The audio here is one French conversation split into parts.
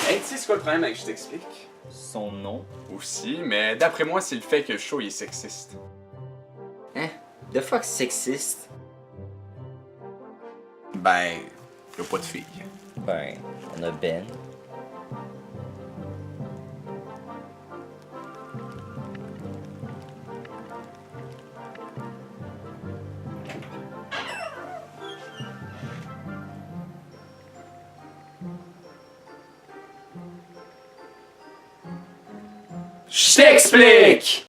Hey, tu sais c'est quoi le problème avec Je t'explique? Son nom? Aussi, mais d'après moi, c'est le fait que le show il est sexiste. Hein? The fuck sexiste? Ben, y'a pas de filles. Ben, on a Ben. Je t'explique!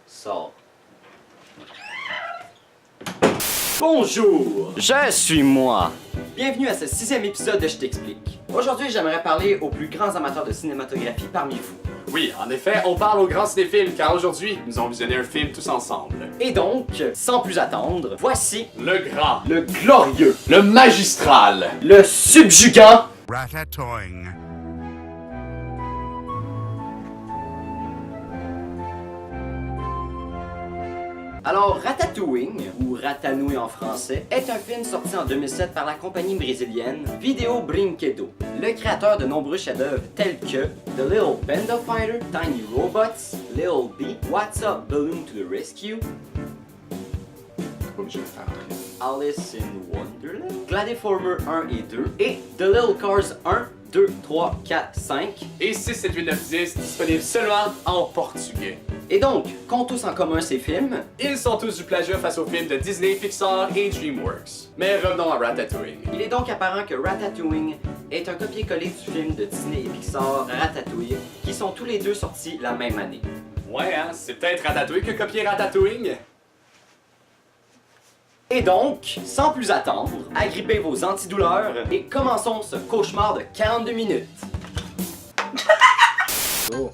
Sors. Bonjour, je suis moi. Bienvenue à ce 6e épisode de Je t'explique. Aujourd'hui, j'aimerais parler aux plus grands amateurs de cinématographie parmi vous. Oui, en effet, on parle aux grands cinéphiles car aujourd'hui, nous allons visionner un film tous ensemble. Et donc, sans plus attendre, voici Le grand, le glorieux, le magistral, le subjugant, Ratatouille. Alors, Ratatouille, ou Ratanouille en français, est un film sorti en 2007 par la compagnie brésilienne Video Brinquedo, le créateur de nombreux chefs-d'œuvre tels que The Little Band of Fighter, Tiny Robots, Little B, What's Up Balloon to the Rescue, pas obligé de faire rien. Alice in Wonderland, Gladiatormer 1 et 2, et The Little Cars 1, 2, 3, 4, 5. Et 6, 7, 8, 9, 10, disponible seulement en portugais. Et donc, qu'ont tous en commun ces films? Ils sont tous du plagiat face aux films de Disney, Pixar et DreamWorks. Mais revenons à Ratatouille. Il est donc apparent que Ratatouille est un copier-coller du film de Disney et Pixar Ratatouille, qui sont tous les deux sortis la même année. Ouais, hein, c'est peut-être Ratatouille que copier Ratatouille. Et donc, sans plus attendre, agrippez vos antidouleurs et commençons ce cauchemar de 42 minutes.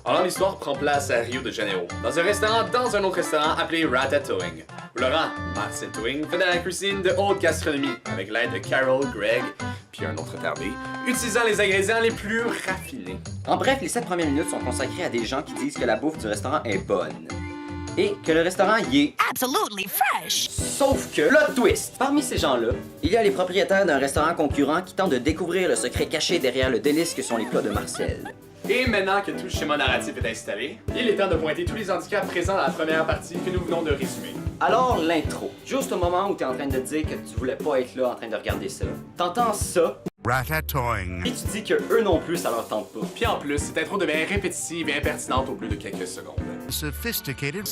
Alors l'histoire prend place à Rio de Janeiro, dans un restaurant dans un autre restaurant appelé Ratatouille. Laurent, Martin Twing, fait de la cuisine de haute gastronomie avec l'aide de Carol, Greg, puis un autre tardé, utilisant les ingrédients les plus raffinés. En bref, les 7 premières minutes sont consacrées à des gens qui disent que la bouffe du restaurant est bonne. Et que le restaurant y est Absolutely fresh. sauf que, plot twist! Parmi ces gens-là, il y a les propriétaires d'un restaurant concurrent qui tentent de découvrir le secret caché derrière le délice que sont les plats de Marcel. Et maintenant que tout le schéma narratif est installé, il est temps de pointer tous les handicaps présents dans la première partie que nous venons de résumer. Alors, l'intro. Juste au moment où t'es en train de dire que tu voulais pas être là en train de regarder ça, t'entends ça, Ratatouille. et tu dis que eux non plus ça leur tente pas. Puis en plus, cette intro devient répétitive et impertinente au bout de quelques secondes. Sophisticated,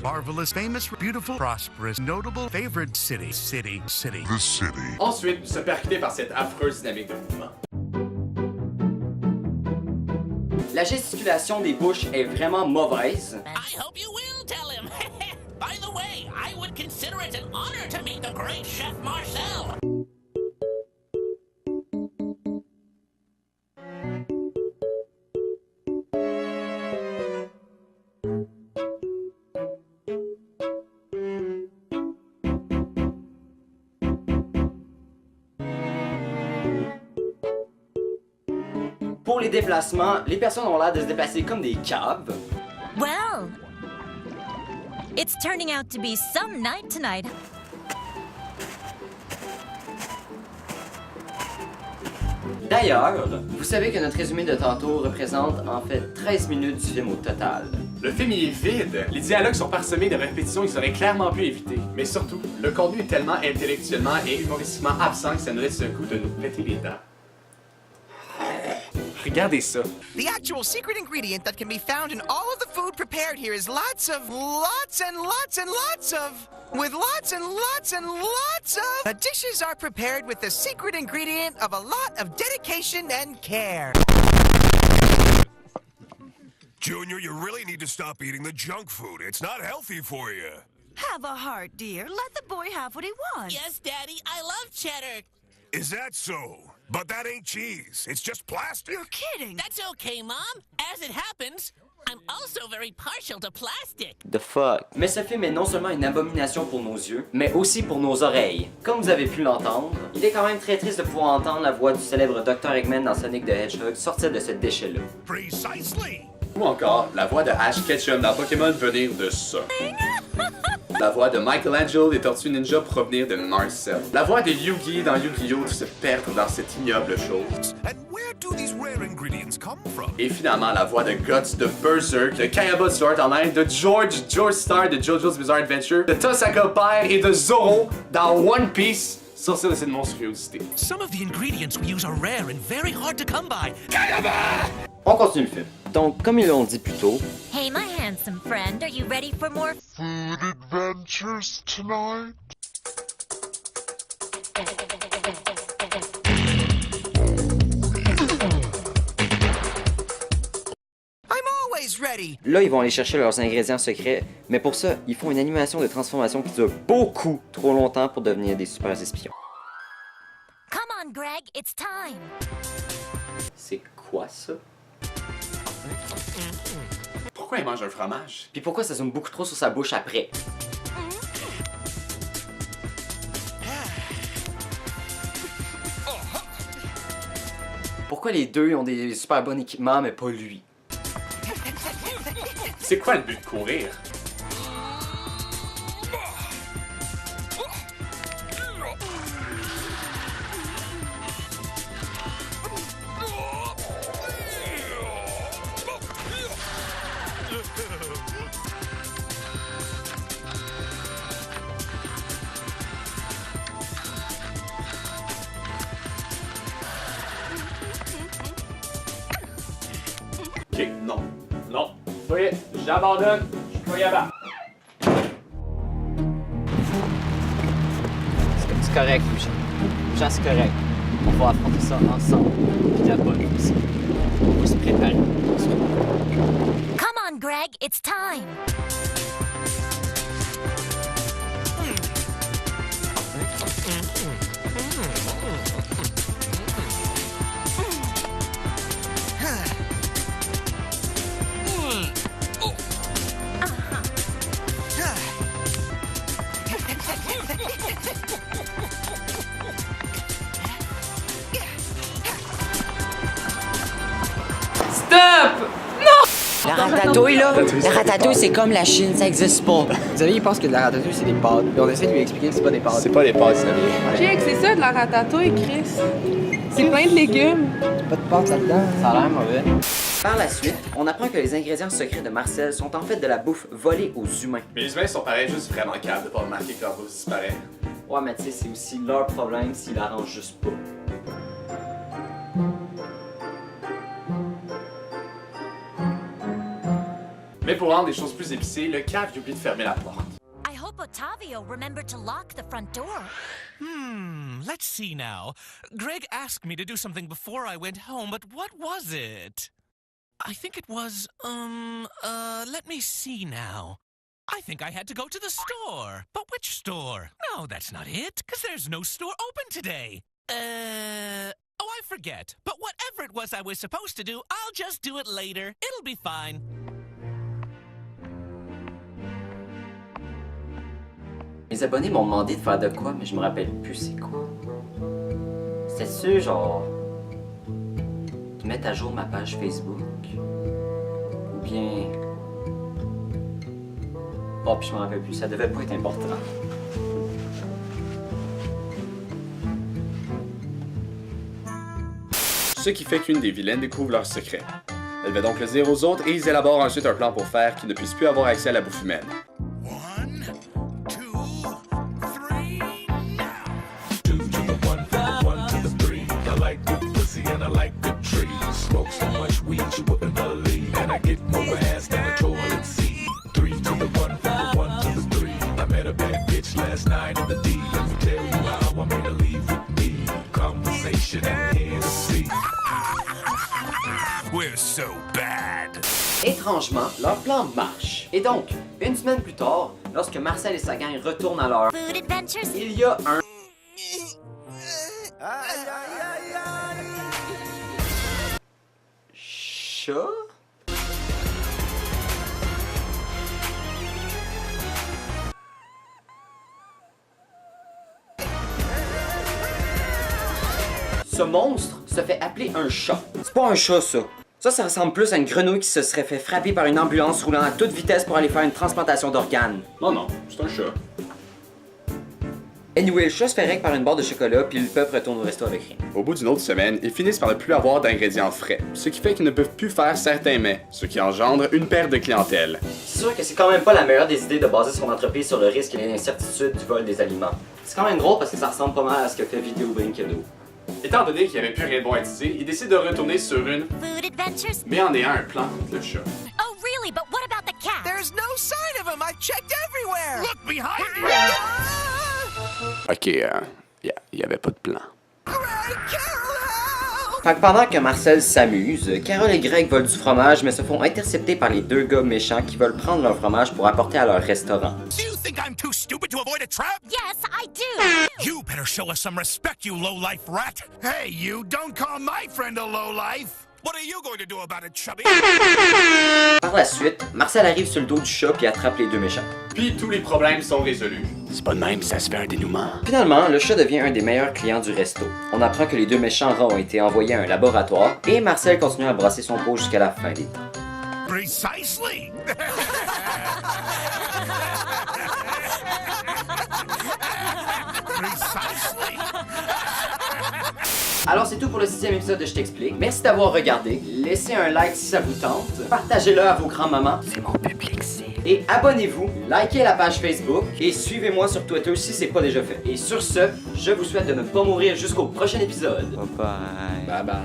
marvelous, famous, beautiful, prosperous, notable, favorite city. The city. Ensuite, nous sommes percutés par cette affreuse dynamique de mouvement. La gesticulation des bouches est vraiment mauvaise. I hope you will tell him. By the way, I would consider it an honor to meet the great Chef Marcel. Pour les déplacements, les personnes ont l'air de se déplacer comme des caves. Well, it's turning out to be some night tonight. D'ailleurs, vous savez que notre résumé de tantôt représente en fait 13 minutes du film au total. Le film il est vide, les dialogues sont parsemés de répétitions qu'ils auraient clairement pu éviter. Mais surtout, le contenu est tellement intellectuellement et humoristiquement absent que ça nous laisse le goût de nous péter les dents. Regardez ça. The actual secret ingredient that can be found in all of the food prepared here is lots and lots of. With lots and lots and lots of. The dishes are prepared with the secret ingredient of a lot of dedication and care. Junior, you really need to stop eating the junk food. It's not healthy for you. Have a heart, dear. Let the boy have what he wants. Yes, Daddy, I love cheddar. Is that so? But that ain't cheese. It's just plastic. You're kidding. That's okay, Mom. As it happens, I'm also very partial to plastic. The fuck? Mais ce film est non seulement une abomination pour nos yeux, mais aussi pour nos oreilles. Comme vous avez pu l'entendre, il est quand même très triste de pouvoir entendre la voix du célèbre Dr. Eggman dans Sonic the Hedgehog sortir de ce déchet-là. Precisely. Ou encore, la voix de Ash Ketchum dans Pokémon venir de ça. La voix de Michelangelo des Tortues Ninja provenir de Marcel. La voix de Yugi dans Yu-Gi-Oh! Se perdre dans cette ignoble chose. And where do these rare ingredients come from? Et finalement, la voix de Guts de Berserk, de Kayaba Sword Online, de George Star de JoJo's Bizarre Adventure, de Tosaka Père et de Zoro dans One Piece. Sortir de cette monstruosité. Some of the ingredients we use are rare and very hard to come by. On continue le film. Donc, comme ils l'ont dit plus tôt, Hey, my handsome friend, are you ready for more Food adventures tonight? I'm always ready. là, ils vont aller chercher leurs ingrédients secrets, mais pour ça, ils font une animation de transformation qui dure beaucoup trop longtemps pour devenir des super espions. Come on, Greg, it's time. C'est quoi ça? Pourquoi il mange un fromage? Puis pourquoi ça zoome beaucoup trop sur sa bouche après? Pourquoi les deux ont des super bons équipements, mais pas lui? C'est quoi le but de courir? Ok, non. Non. Oui, j'abandonne. Je suis pas capable. C'est correct, Jean, c'est correct. On va affronter ça ensemble. Il y a pas aussi. On va se préparer. Come on, Greg, it's time. La ratatouille, là, la ratatouille, c'est comme la Chine, ça existe pas. Xavier, il pense que de la ratatouille, c'est des pâtes. Puis on essaie de lui expliquer que c'est pas des pâtes. C'est pas des pâtes, Xavier. Check, c'est ça de la ratatouille, Chris. C'est plein de légumes. Pas de pâtes là-dedans. Ça a l'air mauvais. Par la suite, on apprend que les ingrédients secrets de Marcel sont en fait de la bouffe volée aux humains. Mais les humains sont pareils, juste vraiment capables de pas remarquer que leur bouffe disparaît. Ouais, mais tu sais, c'est aussi leur problème s'ils l'arrangent juste pas. Mais pour rendre les choses plus épicées, le cave oublie de fermer la porte. I hope Ottavio remembered to lock the front door. Let's see now. Greg asked me to do something before I went home, but what was it? I think it was, let me see now. I think I had to go to the store. But which store? No, that's not it, because there's no store open today. Oh, I forget. But whatever it was I was supposed to do, I'll just do it later. It'll be fine. Les abonnés m'ont demandé de faire de quoi, mais je me rappelle plus c'est quoi. C'était-tu genre de mettre à jour ma page Facebook? Ou bien... Oh, puis je me rappelle plus, ça devait pas être important. Ce qui fait qu'une des vilaines découvre leur secret. Elle va donc le dire aux autres et ils élaborent ensuite un plan pour faire qu'ils ne puissent plus avoir accès à la bouffe humaine. We're so bad. Étrangement, leur plan marche. Et donc, une semaine plus tard, lorsque Marcel et sa gang retournent à leur Food adventures. il y a un chat? Ce monstre se fait appeler un chat. C'est pas un chat, ça. Ça ressemble plus à une grenouille qui se serait fait frapper par une ambulance roulant à toute vitesse pour aller faire une transplantation d'organes. Non, c'est un chat. Anyway, le chat se fait règle par une barre de chocolat, puis le peuple retourne au resto avec rien. Au bout d'une autre semaine, ils finissent par ne plus avoir d'ingrédients frais, ce qui fait qu'ils ne peuvent plus faire certains mets, ce qui engendre une perte de clientèle. C'est sûr que c'est quand même pas la meilleure des idées de baser son entreprise sur le risque et l'incertitude du vol des aliments. C'est quand même drôle parce que ça ressemble pas mal à ce que fait Video Brinkedo. Étant donné qu'il n'y avait plus rien de bon à utiliser, ils décident de retourner sur une... Food adventures? Mais en ayant un plan contre le chat. Oh, really? But what about the cat? There's no sign of him. I've checked everywhere. Look behind you! Ok, il y avait pas de plan. Fait que pendant que Marcel s'amuse, Carol et Greg volent du fromage mais se font intercepter par les deux gars méchants qui veulent prendre leur fromage pour apporter à leur restaurant. Do you think I'm too stupid to avoid a trap? Yes, I do. You better show us some respect, you low-life rat. Hey, you, don't call my friend a low-life. What are you going to do about it, chubby? Par la suite, Marcel arrive sur le dos du chat puis attrape les deux méchants. Puis tous les problèmes sont résolus. C'est pas de même, ça se fait un dénouement. Finalement, le chat devient un des meilleurs clients du resto. On apprend que les deux méchants rats ont été envoyés à un laboratoire et Marcel continue à brasser son pot jusqu'à la fin des temps. Precisely. Precisely. Alors c'est tout pour le 6e épisode de Je t'explique. Merci d'avoir regardé. Laissez un like si ça vous tente. Partagez-le à vos grands-mamans. C'est mon public cible. Et abonnez-vous, likez la page Facebook et suivez-moi sur Twitter si c'est pas déjà fait. Et sur ce, je vous souhaite de ne pas mourir jusqu'au prochain épisode. Bye bye. Bye bye.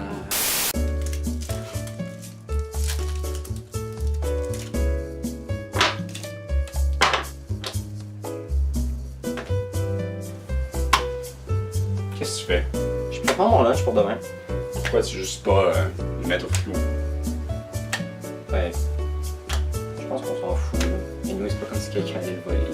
Qu'est-ce que tu fais? Je prépare mon lunch pour demain. Pourquoi tu juste pas le mettre au flou? Ouais. Je pense qu'on s'en fout. Et nous, c'est pas comme si quelqu'un allait le voler.